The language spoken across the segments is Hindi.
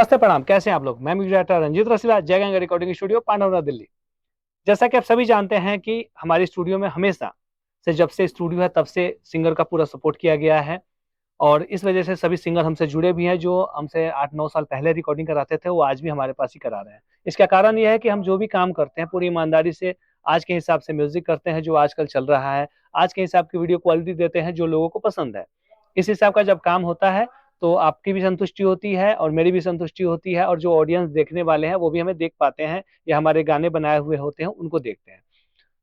नमस्ते, प्रणाम। कैसे हैं आप लोग? मैं म्यूजिक डायरेक्टर रंजीत रसीला, जय गंगा रिकॉर्डिंग स्टूडियो, पांडवरा, दिल्ली। जैसा कि आप सभी जानते हैं कि हमारे स्टूडियो में हमेशा से, जब से स्टूडियो है तब से सिंगर का पूरा सपोर्ट किया गया है और इस वजह से सभी सिंगर हमसे जुड़े भी हैं। जो हमसे 8-9 साल पहले रिकॉर्डिंग कराते थे, वो आज भी हमारे पास ही करा रहे हैं। इसका कारण ये है कि हम जो भी काम करते हैं पूरी ईमानदारी से, आज के हिसाब से म्यूजिक करते हैं जो आजकल चल रहा है, आज के हिसाब की वीडियो क्वालिटी देते हैं जो लोगों को पसंद है। इस हिसाब का जब काम होता है तो आपकी भी संतुष्टि होती है और मेरी भी संतुष्टि होती है, और जो ऑडियंस देखने वाले हैं वो भी हमें देख पाते हैं या हमारे गाने बनाए हुए होते हैं उनको देखते हैं।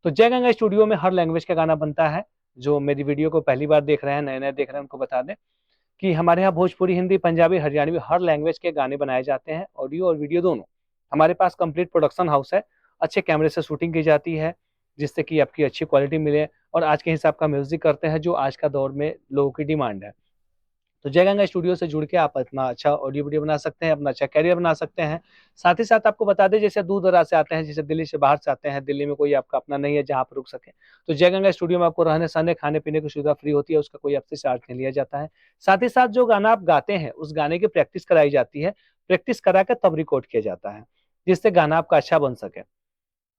तो जय गंगा स्टूडियो में हर लैंग्वेज का गाना बनता है। जो मेरी वीडियो को पहली बार देख रहे हैं, नए-नए देख रहे हैं, उनको बता दें कि हमारे यहाँ भोजपुरी, हिंदी, पंजाबी, हरियाणवी हर लैंग्वेज के गाने बनाए जाते हैं, ऑडियो और वीडियो दोनों। हमारे पास कंप्लीट प्रोडक्शन हाउस है, अच्छे कैमरे से शूटिंग की जाती है, जिससे कि आपकी अच्छी क्वालिटी मिले और आज के हिसाब का म्यूज़िक करते हैं जो आज का दौर में लोगों की डिमांड है। तो जय गंगा स्टूडियो से जुड़ के आप अपना अच्छा ऑडियो वीडियो बना सकते हैं, अपना अच्छा करियर बना सकते हैं। साथ ही साथ आपको बता दें, जैसे दूर-दराज से आते हैं, जैसे दिल्ली से बाहर से आते हैं, दिल्ली में कोई आपका अपना नहीं है जहाँ आप रुक सकें, तो जय गंगा स्टूडियो में आपको रहने-सहने, खाने-पीने की सुविधा फ्री होती है, उसका कोई आपसे चार्ज नहीं लिया जाता है। साथ ही साथ जो गाना आप गाते हैं, उस गाने की प्रैक्टिस कराई जाती है, प्रैक्टिस करा के तब रिकॉर्ड किया जाता है, जिससे गाना आपका अच्छा बन सके।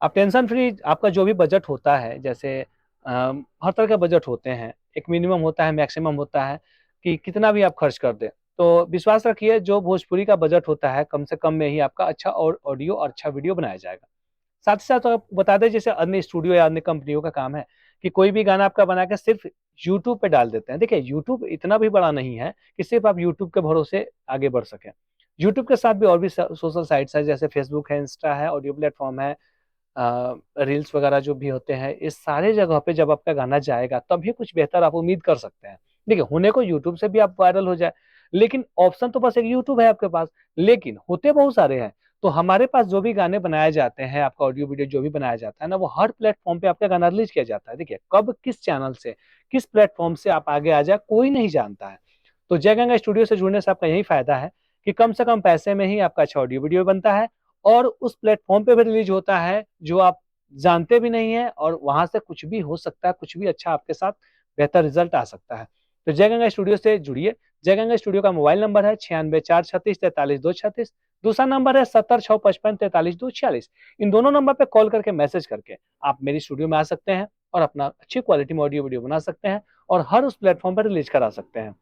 आप टेंशन फ्री, आपका जो भी बजट होता है, जैसे हर तरह के बजट होते हैं, एक मिनिमम होता है, मैक्सिमम होता है कि कितना भी आप खर्च कर दें। तो विश्वास रखिए, जो भोजपुरी का बजट होता है, कम से कम में ही आपका अच्छा और ऑडियो और अच्छा वीडियो बनाया जाएगा। साथ ही साथ आपको बता दें, जैसे अन्य स्टूडियो या अन्य कंपनियों का काम है कि कोई भी गाना आपका बना के सिर्फ़ यूट्यूब पे डाल देते हैं। देखिए, यूट्यूब इतना भी बड़ा नहीं है कि सिर्फ़ आप यूट्यूब के भरोसे आगे बढ़ सकें। यूट्यूब के साथ भी और भी सोशल साइट्स हैं, जैसे फेसबुक है, इंस्टा है, ऑडियो प्लेटफ़ॉर्म है, रील्स वगैरह जो भी होते हैं, इस सारे जगह पे जब आपका गाना जाएगा तभी कुछ बेहतर आप उम्मीद कर सकते हैं। देखिए, होने को यूट्यूब से भी आप वायरल हो जाए, लेकिन ऑप्शन तो बस एक यूट्यूब है आपके पास, लेकिन होते बहुत सारे हैं। तो हमारे पास जो भी गाने बनाए जाते हैं, आपका ऑडियो वीडियो जो भी बनाया जाता है ना, वो हर प्लेटफ़ॉर्म पे आपका गाना रिलीज़ किया जाता है। देखिए, कब किस चैनल से, किस प्लेटफ़ॉर्म से आप आगे आ जाए, कोई नहीं जानता है। तो जय गंगा स्टूडियो से जुड़ने से आपका यही फ़ायदा है कि कम से कम पैसे में ही आपका अच्छा ऑडियो वीडियो बनता है और उस प्लेटफ़ॉर्म पे भी रिलीज़ होता है, जो आप जानते भी नहीं हैं, और वहाँ से कुछ भी हो सकता है, कुछ भी अच्छा आपके साथ बेहतर रिज़ल्ट आ सकता है। तो जय गंगा स्टूडियो से जुड़िए। जय गंगा स्टूडियो का मोबाइल नंबर है 96 436 43 246। दूसरा नंबर है 70 655 43 246। इन दोनों नंबर पे कॉल करके, मैसेज करके आप मेरी स्टूडियो में आ सकते हैं और अपना अच्छी क्वालिटी में ऑडियो वीडियो बना सकते हैं और हर उस प्लेटफ़ॉर्म पे रिलीज़ करा सकते हैं।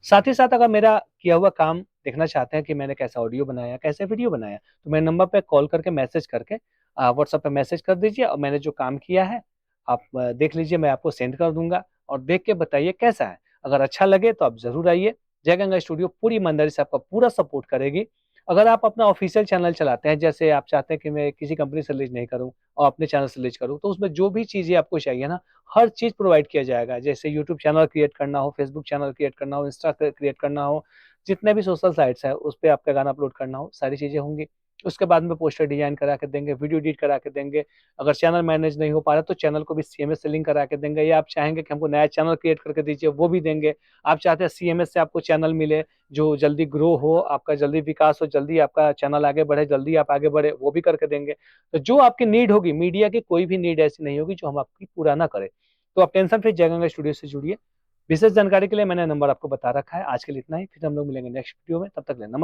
साथ ही साथ अगर मेरा किया हुआ काम देखना चाहते हैं कि मैंने कैसा ऑडियो बनाया, कैसे वीडियो बनाया, तो मेरे नंबर पे कॉल करके, मैसेज करके व्हाट्सएप पे मैसेज कर दीजिए और मैंने जो काम किया है आप देख लीजिए, मैं आपको सेंड कर दूँगा और देख के बताइए कैसा है। अगर अच्छा लगे तो आप ज़रूर आइए। जय गंगा स्टूडियो पूरी ईमानदारी से आपका पूरा सपोर्ट करेगी। अगर आप अपना ऑफ़िशियल चैनल चलाते हैं, जैसे आप चाहते हैं कि मैं किसी कंपनी से रिलीज़ नहीं करूँ और अपने चैनल से रिलीज़ करूँ, तो उसमें जो भी चीज़ें आपको चाहिए ना, हर चीज़ प्रोवाइड किया जाएगा। जैसे यूट्यूब चैनल क्रिएट करना हो, फेसबुक चैनल क्रिएट करना हो, इंस्टा क्रिएट करना हो, जितने भी सोशल साइट्स हैं, उस पे आपका गाना अपलोड करना हो, सारी चीज़ें होंगी। उसके बाद में पोस्टर डिज़ाइन करा के देंगे, वीडियो एडिट करा के देंगे। अगर चैनल मैनेज नहीं हो पा रहा, तो चैनल को भी सीएमएस से लिंक करा के देंगे, या आप चाहेंगे कि हमको नया चैनल क्रिएट करके दीजिए, वो भी देंगे। आप चाहते हैं सीएमएस से आपको चैनल मिले, जो जल्दी ग्रो हो, आपका जल्दी विकास हो, जल्दी आपका चैनल आगे बढ़े, जल्दी आप आगे बढ़े, वो भी करके देंगे। तो जो आपकी नीड होगी, मीडिया की कोई भी नीड ऐसी नहीं होगी जो हम आपकी पूरा ना करें। तो आप टेंशन फ्री जय गंगा स्टूडियो से जुड़िए। विशेष जानकारी के लिए मैंने नंबर आपको बता रखा है। आज के लिए इतना ही, फिर हम लोग मिलेंगे नेक्स्ट वीडियो में, तब तक के लिए नमस्कार।